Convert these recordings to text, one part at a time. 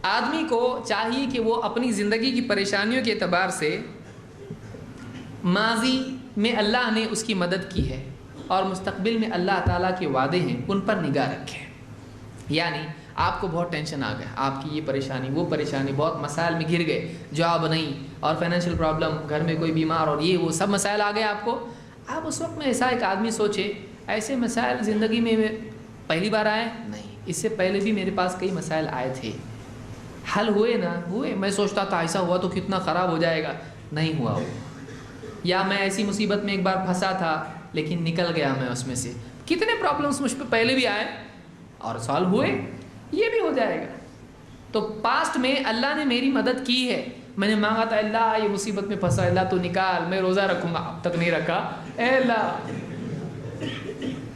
آدمی کو چاہیے کہ وہ اپنی زندگی کی پریشانیوں کے اعتبار سے ماضی میں اللہ نے اس کی مدد کی ہے اور مستقبل میں اللہ تعالیٰ کے وعدے ہیں ان پر نگاہ رکھے. یعنی آپ کو بہت ٹینشن آ گیا, آپ کی یہ پریشانی وہ پریشانی, بہت مسائل میں گر گئے, جاب نہیں اور فائنینشیل پرابلم, گھر میں کوئی بیمار اور یہ وہ سب مسائل آ گئے آپ کو. آپ اس وقت میں ایسا ایک آدمی سوچے ایسے مسائل زندگی میں پہلی بار آئے نہیں, اس سے پہلے بھی میرے پاس کئی مسائل آئے تھے, حل ہوئے نہ ہوئے. میں سوچتا تھا ایسا ہوا تو کتنا خراب ہو جائے گا, نہیں ہوا وہ. یا میں ایسی مصیبت میں ایک بار پھنسا تھا لیکن نکل گیا میں اس میں سے. کتنے پرابلمس مجھ پہ پہلے بھی آئے اور سالو ہوئے, یہ بھی ہو جائے گا. تو پاسٹ میں اللہ نے میری مدد کی ہے. میں نے مانگا تھا اللہ یہ مصیبت میں پھنسا, اللہ تو نکال, میں روزہ رکھوں گا, اب تک نہیں رکھا. اے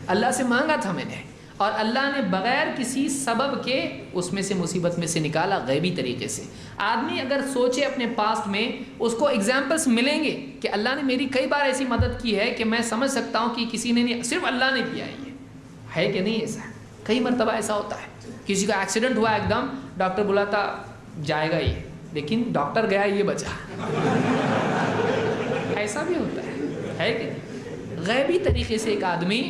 اللہ سے مانگا تھا میں نے, اور اللہ نے بغیر کسی سبب کے اس میں سے مصیبت میں سے نکالا غیبی طریقے سے. آدمی اگر سوچے اپنے پاسٹ میں, اس کو ایگزامپلس ملیں گے کہ اللہ نے میری کئی بار ایسی مدد کی ہے کہ میں سمجھ سکتا ہوں کہ کسی نے نہیں, صرف اللہ نے کیا ہے کہ نہیں. ایسا کئی مرتبہ ایسا ہوتا ہے, کسی کا ایکسیڈنٹ ہوا ایک دم, ڈاکٹر بلاتا جائے گا یہ, لیکن ڈاکٹر گیا یہ بچا. ایسا بھی ہوتا ہے کہ غیبی طریقے سے ایک آدمی,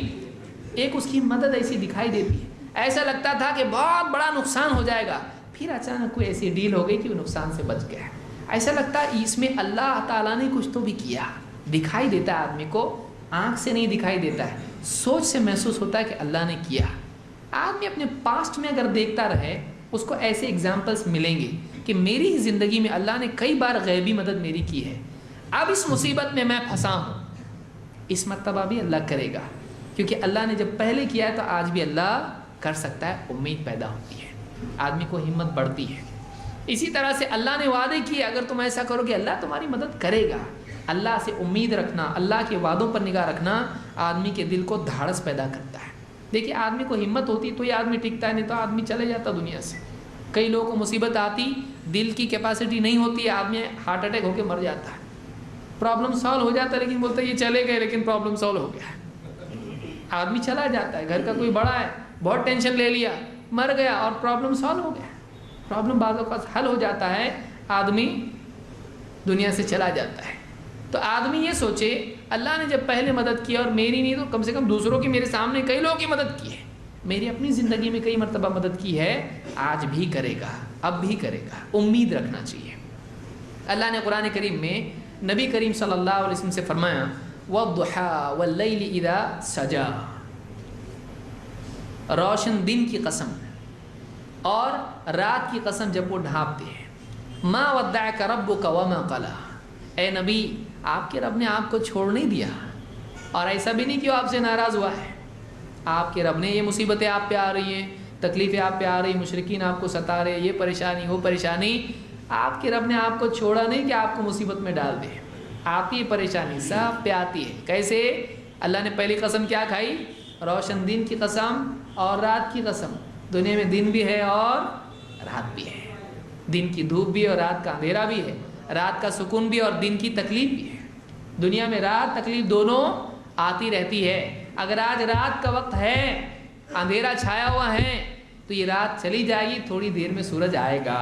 ایک اس کی مدد ایسی دکھائی دیتی ہے, ایسا لگتا تھا کہ بہت بڑا نقصان ہو جائے گا, پھر اچانک کوئی ایسی ڈیل ہو گئی کہ وہ نقصان سے بچ گیا. ایسا لگتا ہے اس میں اللہ تعالیٰ نے کچھ تو بھی کیا. دکھائی دیتا ہے آدمی کو, آنکھ سے نہیں دکھائی دیتا ہے, سوچ سے محسوس ہوتا ہے کہ اللہ نے کیا. آدمی اپنے پاسٹ میں اگر دیکھتا رہے, اس کو ایسے ایگزامپلس ملیں گے کہ میری ہی زندگی میں اللہ نے کئی بار غیبی مدد میری کی ہے. اب اس مصیبت میں پھنسا ہوں, اس مرتبہ بھی اللہ کرے گا, کیونکہ اللہ نے جب پہلے کیا ہے تو آج بھی اللہ کر سکتا ہے. امید پیدا ہوتی ہے, آدمی کو ہمت بڑھتی ہے. اسی طرح سے اللہ نے وعدے کیے, اگر تم ایسا کرو گے اللہ تمہاری مدد کرے گا. اللہ سے امید رکھنا, اللہ کے وعدوں پر نگاہ رکھنا آدمی کے دل کو دھاڑس پیدا کرتا ہے. دیکھیے آدمی کو ہمت ہوتی تو یہ آدمی ٹکتا ہے, نہیں تو آدمی چلے جاتا دنیا سے. کئی لوگوں کو مصیبت آتی, دل کی کیپیسٹی نہیں ہوتی ہے, آدمی ہارٹ اٹیک ہو کے مر جاتا ہے. پرابلم سالو ہو جاتا ہے لیکن بولتا ہے یہ چلے گئے لیکن پرابلم سالو ہو گیا. آدمی چلا جاتا ہے, گھر کا کوئی بڑا ہے, بہت ٹینشن لے لیا, مر گیا اور پرابلم سالو ہو گیا. پرابلم بعض اوقات حل ہو جاتا ہے, آدمی دنیا سے چلا جاتا ہے. تو آدمی یہ سوچے اللہ نے جب پہلے مدد کی اور میری نہیں تو کم سے کم دوسروں کی, میرے سامنے کئی لوگوں کی مدد کی ہے, میری اپنی زندگی میں کئی مرتبہ مدد کی ہے, آج بھی کرے گا, اب بھی کرے گا. امید رکھنا چاہیے. اللہ نے قرآن کریم میں نبی کریم صلی اللہ علیہ وسلم سے فرمایا وَالضُّحَىٰ وَاللَّيْلِ إِذَا سَجَا, روشن دن کی قسم اور رات کی قسم جب وہ ڈھانپتے ہیں. مَا وَدَّعَكَ رَبُّكَ وَمَا قَلَىٰ, اے نبی آپ کے رب نے آپ کو چھوڑ نہیں دیا, اور ایسا بھی نہیں کہ وہ آپ سے ناراض ہوا ہے. آپ کے رب نے, یہ مصیبتیں آپ پہ آ رہی ہیں, تکلیفیں آپ پہ آ رہی, مشرکین آپ کو ستا رہے, یہ پریشانی وہ پریشانی, آپ کے رب نے آپ کو چھوڑا نہیں کہ آپ کو مصیبت میں ڈال دے. آتی ہے پریشانی, سب پہ آتی ہے. کیسے؟ اللہ نے پہلی قسم کیا کھائی؟ روشن دن کی قسم اور رات کی قسم. دنیا میں دن بھی ہے اور رات بھی ہے, دن کی دھوپ بھی اور رات کا اندھیرا بھی ہے, رات کا سکون بھی اور دن کی تکلیف بھی ہے. دنیا میں رات تکلیف دونوں آتی رہتی ہے. اگر آج رات کا وقت ہے, اندھیرا چھایا ہوا ہے, تو یہ رات چلی جائے گی, تھوڑی دیر میں سورج آئے گا,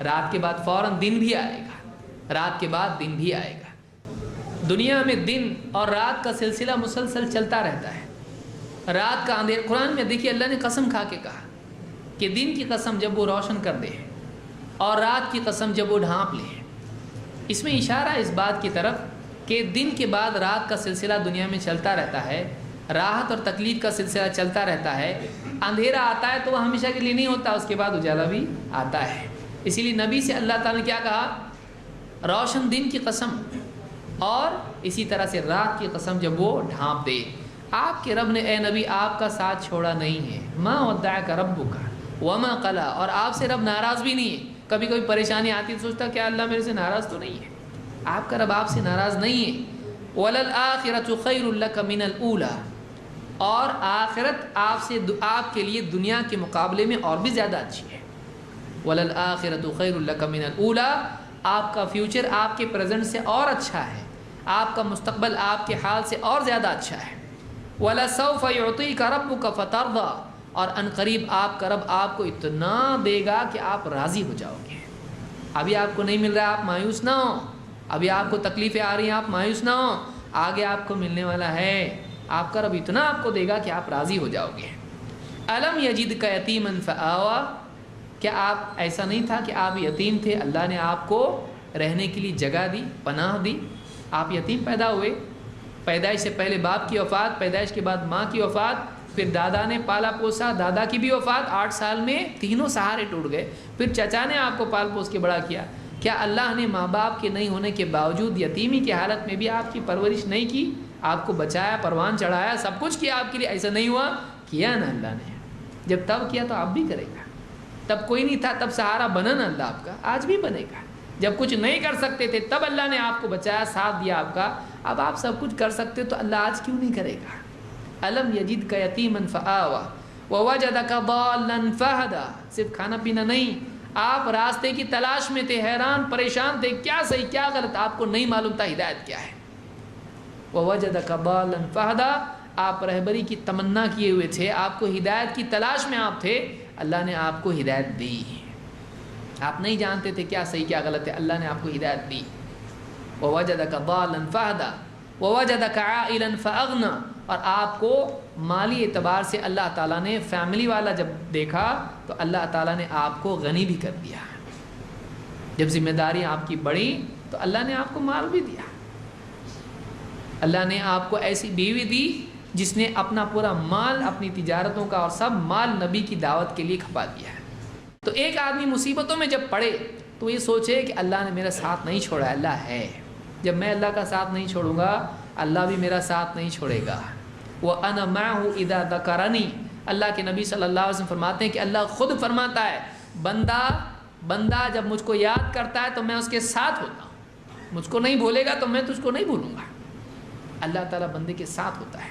رات کے بعد فوراً دن بھی آئے گا, رات کے بعد دن بھی آئے گا. دنیا میں دن اور رات کا سلسلہ مسلسل چلتا رہتا ہے. رات کا اندھیرا, قرآن میں دیکھیے اللہ نے قسم کھا کے کہا کہ دن کی قسم جب وہ روشن کر دے اور رات کی قسم جب وہ ڈھانپ لے. اس میں اشارہ اس بات کی طرف کہ دن کے بعد رات کا سلسلہ دنیا میں چلتا رہتا ہے, راحت اور تکلیف کا سلسلہ چلتا رہتا ہے. اندھیرا آتا ہے تو وہ ہمیشہ کے لیے نہیں ہوتا, اس کے بعد اجالا بھی آتا ہے. اسی لیے نبی سے اللہ تعالیٰ نے کیا کہا؟ روشن دن کی قسم اور اسی طرح سے رات کی قسم جب وہ ڈھانپ دے. آپ کے رب نے, اے نبی آپ کا ساتھ چھوڑا نہیں ہے. مَا وَدَّعَكَ رَبُّكَ وَمَا قَلَىٰ, اور آپ سے رب ناراض بھی نہیں ہے. کبھی کوئی پریشانی آتی تو سوچتا کیا اللہ میرے سے ناراض تو نہیں ہے؟ آپ کا رب آپ سے ناراض نہیں ہے. وَلَلْآخِرَةُ خَيْرٌ لَكَ مِنَ الْأُولَىٰ, اور آخرت آپ کے لیے دنیا کے مقابلے میں اور بھی زیادہ اچھی ہے. وَلَلْآخِرَةُ خَيْرٌ لَكَ مِنَ الْأُولَىٰ, آپ کا فیوچر آپ کے پریزنٹ سے اور اچھا ہے, آپ کا مستقبل آپ کے حال سے اور زیادہ اچھا ہے. وَلَسَوْفَ يُعْطِيكَ رَبُّكَ فَتَرْضَىٰ, اور ان قریب آپ کا رب آپ کو اتنا دے گا کہ آپ راضی ہو جاؤ گے۔ ابھی آپ کو نہیں مل رہا آپ مایوس نہ ہوں، ابھی آپ کو تکلیفیں آ رہی ہیں آپ مایوس نہ ہوں، آگے آپ کو ملنے والا ہے، آپ کا رب اتنا آپ کو دے گا کہ آپ راضی ہو جاؤ گے۔ الم یجدک یتیما فآوی، کیا آپ ایسا نہیں تھا کہ آپ یتیم تھے، اللہ نے آپ کو رہنے کے لیے جگہ دی، پناہ دی، آپ یتیم پیدا ہوئے، پیدائش سے پہلے باپ کی وفات، پیدائش کے بعد ماں کی وفات، پھر دادا نے پالا پوسا، دادا کی بھی وفات، 8 سال میں تینوں سہارے ٹوٹ گئے، پھر چچا نے آپ کو پال پوس کے بڑا کیا۔ کیا اللہ نے ماں باپ کے نہیں ہونے کے باوجود یتیمی کی حالت میں بھی آپ کی پرورش نہیں کی، آپ کو بچایا، پروان چڑھایا، سب کچھ کیا آپ کے لیے؟ ایسا نہیں ہوا؟ کیا نا اللہ نے۔ جب تب کیا تو آپ بھی کرے گا۔ تب کوئی نہیں تھا، تب سہارا بنا نا اللہ آپ کا، آج بھی بنے گا۔ جب کچھ نہیں کر سکتے تھے تب اللہ نے آپ کو بچایا، ساتھ دیا آپ کا، اب آپ سب کچھ کر سکتے تو اللہ آج کیوں نہیں کرے گا؟ الم یجدک یتیما فآوی ووجدک ضالا فہدی، صرف کھانا پینا نہیں، آپ راستے کی تلاش میں تھے، حیران پریشان تھے، کیا صحیح کیا غلط، آپ کو نہیں معلوم تھا ہدایت کیا ہے۔ ووجدک ضالا فہدی، آپ رہبری کی تمنا کیے ہوئے تھے، آپ کو ہدایت کی تلاش میں آپ تھے، اللہ نے آپ کو ہدایت دی۔ آپ نہیں جانتے تھے کیا صحیح کیا غلط ہے، اللہ نے آپ کو ہدایت دی۔ ووجدک ضالا فہدی ووجدک عائلا فاغنی، اور آپ کو مالی اعتبار سے اللہ تعالیٰ نے فیملی والا جب دیکھا تو اللہ تعالیٰ نے آپ کو غنی بھی کر دیا۔ جب ذمہ داری آپ کی بڑھی تو اللہ نے آپ کو مال بھی دیا۔ اللہ نے آپ کو ایسی بیوی دی جس نے اپنا پورا مال، اپنی تجارتوں کا اور سب مال نبی کی دعوت کے لیے کھپا دیا ہے۔ تو ایک آدمی مصیبتوں میں جب پڑے تو یہ سوچے کہ اللہ نے میرا ساتھ نہیں چھوڑا، اللہ ہے، جب میں اللہ کا ساتھ نہیں چھوڑوں گا اللہ بھی میرا ساتھ نہیں چھوڑے گا۔ وَأَنَا مَعَهُ إِذَا ذَكَرَنِي، اللہ کے نبی صلی اللہ علیہ وسلم فرماتے ہیں کہ اللہ خود فرماتا ہے بندہ جب مجھ کو یاد کرتا ہے تو میں اس کے ساتھ ہوتا ہوں، مجھ کو نہیں بھولے گا تو میں تجھ کو نہیں بھولوں گا۔ اللہ تعالیٰ بندے کے ساتھ ہوتا ہے۔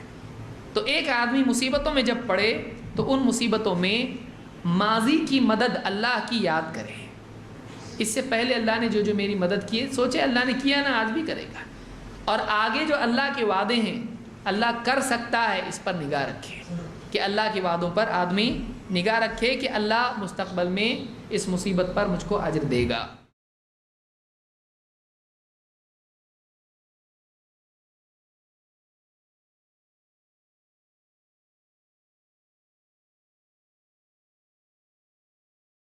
تو ایک آدمی مصیبتوں میں جب پڑے تو ان مصیبتوں میں ماضی کی مدد اللہ کی یاد کرے، اس سے پہلے اللہ نے جو میری مدد کی ہے سوچے اللہ نے کیا نا، آج بھی کرے گا، اور آگے جو اللہ کے وعدے ہیں اللہ کر سکتا ہے اس پر نگاہ رکھے، کہ اللہ کے وعدوں پر آدمی نگاہ رکھے کہ اللہ مستقبل میں اس مصیبت پر مجھ کو اجر دے گا۔